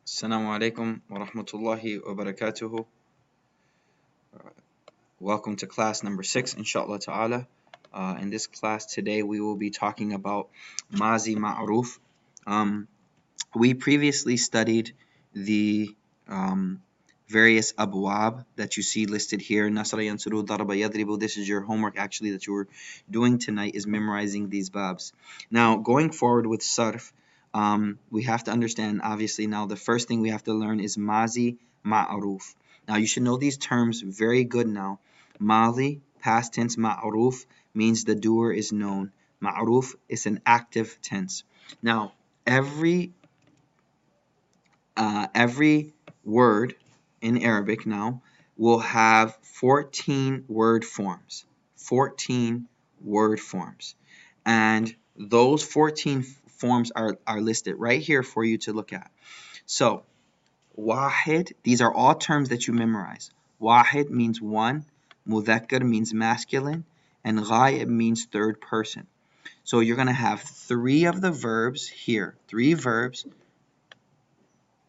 Assalamu alaikum wa rahmatullahi wa barakatuhu. Welcome to class number 6, inshallah ta'ala. In this class today, we will be talking about Mazi Ma'ruf. We previously studied the various abwab that you see listed here. Nasra yansuru, daraba yadribu. This is your homework actually that you were doing tonight, is memorizing these babs. Now, going forward with sarf, we have to understand, obviously, now the first thing we have to learn is Mazi Ma'ruf. Now, you should know these terms very good now. Mali, past tense, Ma'ruf, means the doer is known. Ma'ruf is an active tense. Now, every word in Arabic now will have 14 word forms. 14 word forms. And those 14 forms are listed right here for you to look at. So, wahid, these are all terms that you memorize. Wahid means one, mudhakkar means masculine, and ghaib means third person. So you're going to have three of the verbs here. Three verbs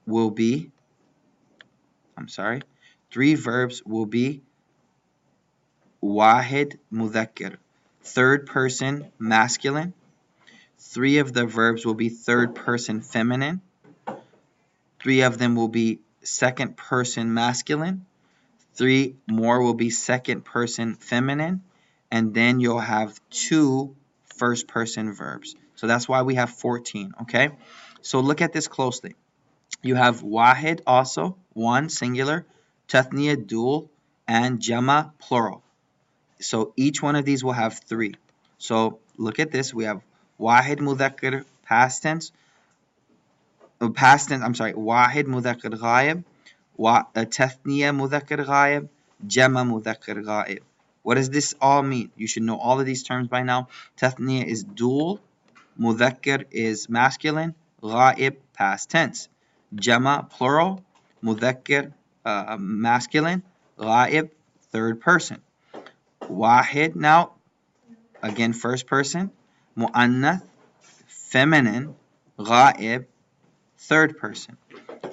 will be wahid mudhakkar, third person masculine. Three of the verbs will be third person feminine. Three of them will be second person masculine. Three more will be second person feminine. And then you'll have two first person verbs. So that's why we have 14, okay? So look at this closely. You have wahid also, one singular, tathniya dual, and jama plural. So each one of these will have three. So look at this. We have wahid mudhakkar past tense. Wahid mudhakkar ghaib, tathniya mudhakkar ghaib, jama mudhakkar ghaib. What does this all mean? You should know all of these terms by now. Tathniya is dual, mudhakkar is masculine, ghaib past tense. Jama plural, mudhakkar masculine, ghaib third person. Wahid now, again first person, mu'annath feminine, ghaib third person.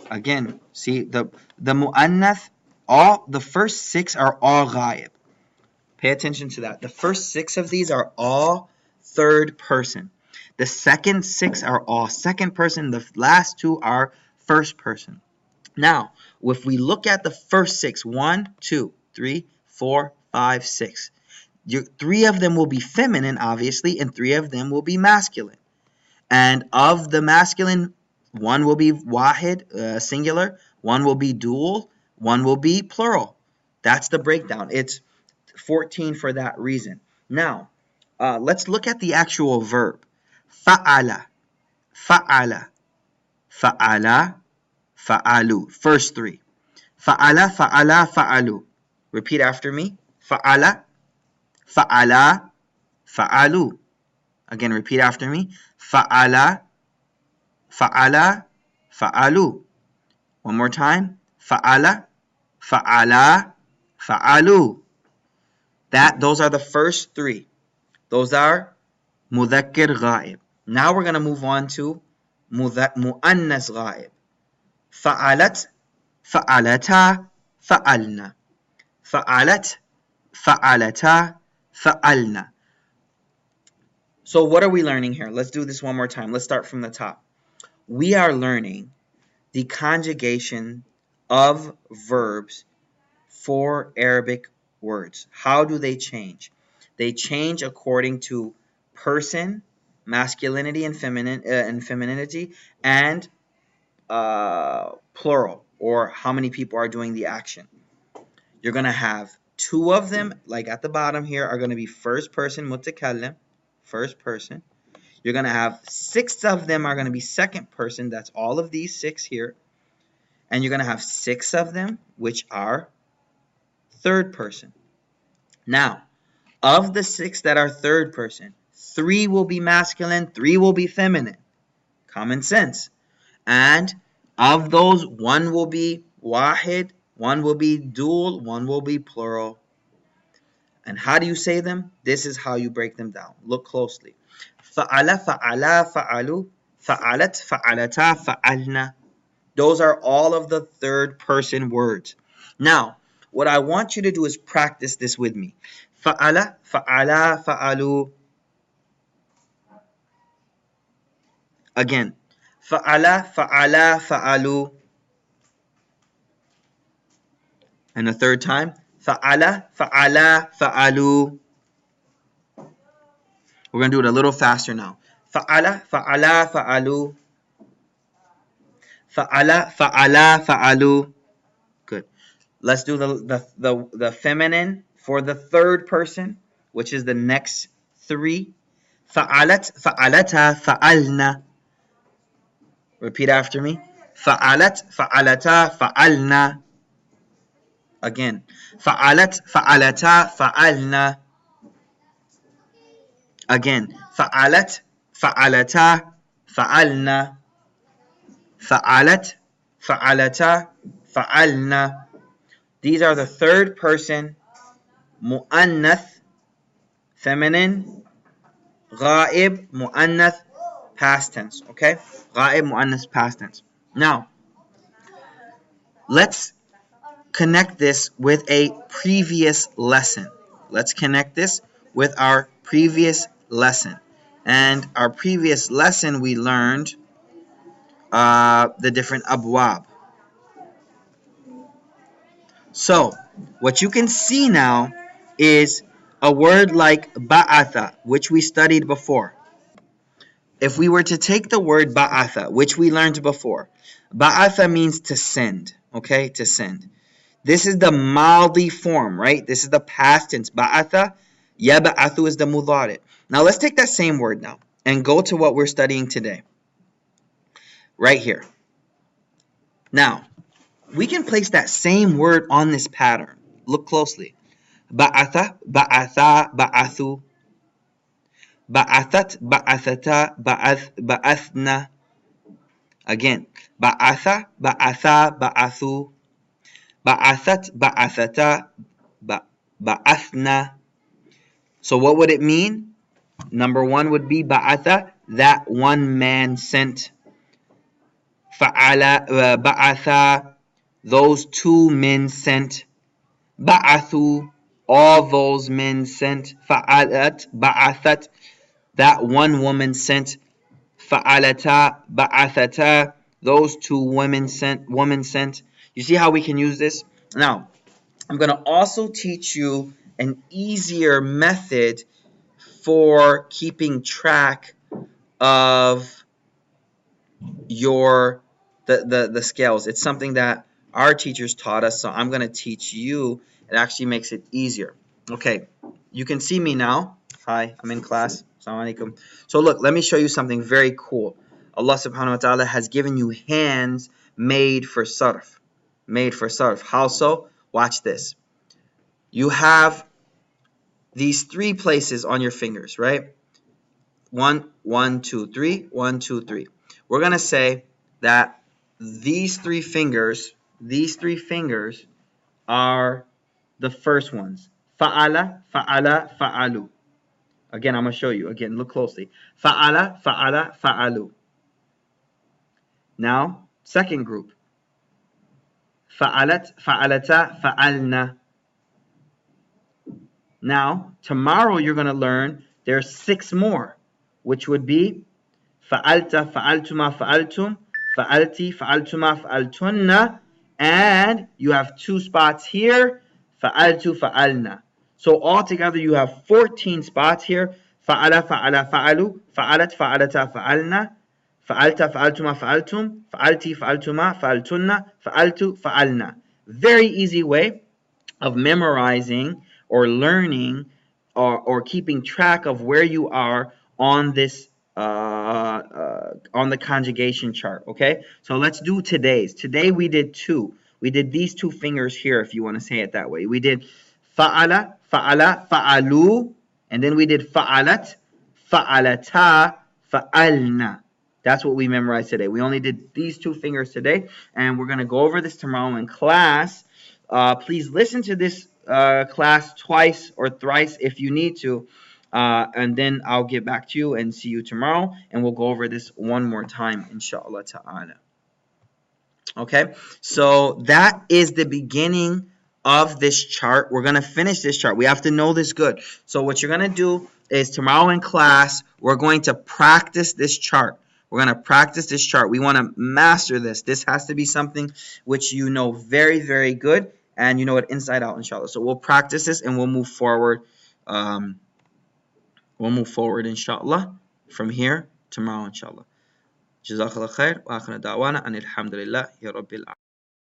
Again, see the mu'annath, all the first six are all ghaib. Pay attention to that. The first six of these are all third person. The second six are all second person. The last two are first person. Now, if we look at the first six, 1, 2, 3, 4, 5, 6. Three of them will be feminine, obviously, and three of them will be masculine. And of the masculine, one will be wahid, singular, one will be dual, one will be plural. That's the breakdown. It's 14 for that reason. Now, let's look at the actual verb. Fa'ala, fa'ala, fa'ala, fa'alu. First three. Fa'ala, fa'ala, fa'alu. Repeat after me. Fa'ala, fa'ala, fa'alu. Again, repeat after me. Fa'ala, fa'ala, fa'alu. One more time. Fa'ala, fa'ala, fa'alu. Those are the first three. Those are mudhakkir ghaib. Now we're going to move on to mu'annas ghaib. Fa'alat, fa'alata, fa'alna. Fa'alat, fa'alata, fa'alna. So what are we learning here? Let's do this one more time. Let's start from the top. We are learning the conjugation of verbs for Arabic words. How do they change? They change according to person, masculinity and femininity, and plural, or how many people are doing the action. You're going to have two of them, like at the bottom here, are going to be first person mutakallim, first person. You're going to have six of them are going to be second person. That's all of these six here. And you're going to have six of them, which are third person. Now, of the six that are third person, three will be masculine, three will be feminine. Common sense. And of those, one will be wahid, one will be dual, one will be plural. And how do you say them? This is how you break them down. Look closely. Fa'ala, fa'ala, fa'alu, fa'alat, fa'alata, fa'alna. Those are all of the third person words. Now, what I want you to do is practice this with me. Fa'ala, fa'ala, fa'alu. Again. Fa'ala, fa'ala, fa'alu. And the third time. Fa'ala, fa'ala, fa'alu. We're going to do it a little faster now. Fa'ala, fa'ala, fa'alu. Fa'ala, fa'ala, fa'alu. Good. Let's do the feminine for the third person, which is the next three. Fa'alat, fa'alata, fa'alna. Repeat after me. Fa'alat, fa'alata, fa'alna. Again. Fa'alat, fa'alata, fa'alna. Again. Fa'alat, fa'alata, fa'alna. Fa'alat, fa'alata, fa'alna. These are the third person, mu'annath, feminine, ghaib, mu'annath, past tense. Okay? Ghaib, mu'annath, past tense. Now, let's connect this with a previous lesson. Let's connect this with our previous lesson. And our previous lesson, we learned the different abwab. So, what you can see now is a word like ba'atha, which we studied before. If we were to take the word ba'atha, which we learned before, ba'atha means to send, okay, to send. This is the maldi form, right? This is the past tense. Ba'atha, yab'athu is the mudari. Now let's take that same word now and go to what we're studying today. Right here. Now, we can place that same word on this pattern. Look closely. Ba'atha, ba'atha, ba'athu. Ba'athat, ba'athata, ba'athna. Again. Ba'atha, ba'atha, ba'athu. Ba'athat, ba'athata, ba'athna. So what would it mean? Number one would be ba'atha, that one man sent. Fa'ala, ba'atha, those two men sent. Ba'athu, all those men sent. Fa'alat, ba'athat, that one woman sent. Fa'alata, ba'athata, those two women sent. You see how we can use this? Now, I'm going to also teach you an easier method for keeping track of your the scales. It's something that our teachers taught us, so I'm going to teach you. It actually makes it easier. Okay, you can see me now. Hi, I'm in class. Assalamu alaikum. So look, let me show you something very cool. Allah subhanahu wa ta'ala has given you hands made for sarf. Made for sarf. How so? Watch this. You have these three places on your fingers, right? 1, 1, 2, 3, 1, 2, 3. We're going to say that these three fingers are the first ones. Fa'ala, fa'ala, fa'alu. Again, I'm going to show you. Again, look closely. Fa'ala, fa'ala, fa'alu. Now, second group. Fa'alat, fa'alata, fa'alna. Now, tomorrow you're going to learn there's 6 more, which would be fa'alta, fa'altuma, fa'altum, fa'alti, fa'altuma, fa'altunna, and you have 2 spots here, fa'altu, fa'alna. So altogether you have 14 spots here. Fa'ala, fa'ala, fa'alu, fa'alat, fa'alata, fa'alna, fa'alta, fa'altuma, fa'altum, fa'alti, fa'altuma, fa'altunna, fa'altu, fa'alna. Very easy way of memorizing or learning or keeping track of where you are on this on the conjugation chart. Okay, so let's do today's. Today we did 2. We did these 2 fingers here, if you want to say it that way. We did fa'ala, fa'ala, fa'alu, and then we did fa'alat, fa'alata, fa'alna. That's what we memorized today. We only did these 2 fingers today, and we're going to go over this tomorrow in class. Please listen to this class twice or thrice if you need to, and then I'll get back to you and see you tomorrow, and we'll go over this one more time, inshallah ta'ala. Okay, so that is the beginning of this chart. We're going to finish this chart. We have to know this good. So what you're going to do is tomorrow in class, we're going to practice this chart. We're going to practice this chart. We want to master this. This has to be something which you know very, very good, and you know it inside out, inshallah. So we'll practice this and we'll move forward. Inshallah, from here tomorrow, inshallah. جزاك الله خير وآخر دعوانا أن الحمد لله يا رب العالمين.